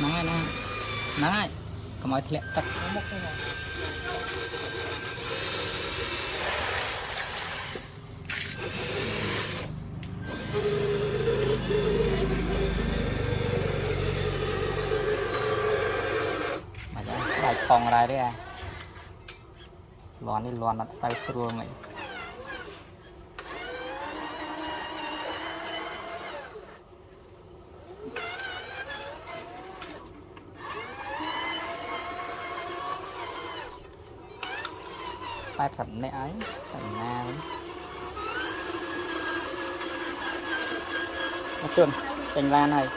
nãy cầm ai thẹn tắt một cái này mà đại phòng ra đấy à lon đi lon nó tay xua mày tay thật nè ấy thành na nó trơn cành lan này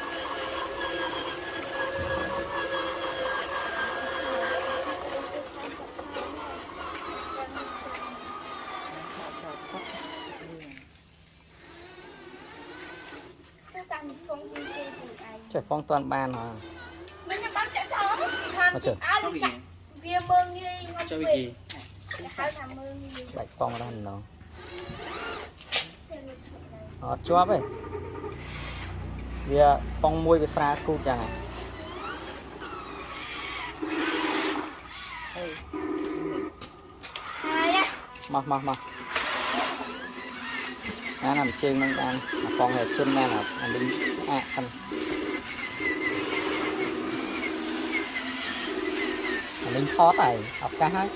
chạy phong toàn ban hả mà trời bạch phong ra nó chua vậy vì phong môi với pha cu chẳng này mà nó nằm trên nó đang phong hệ chân này là anh đi ăn linh khó tài học ca hát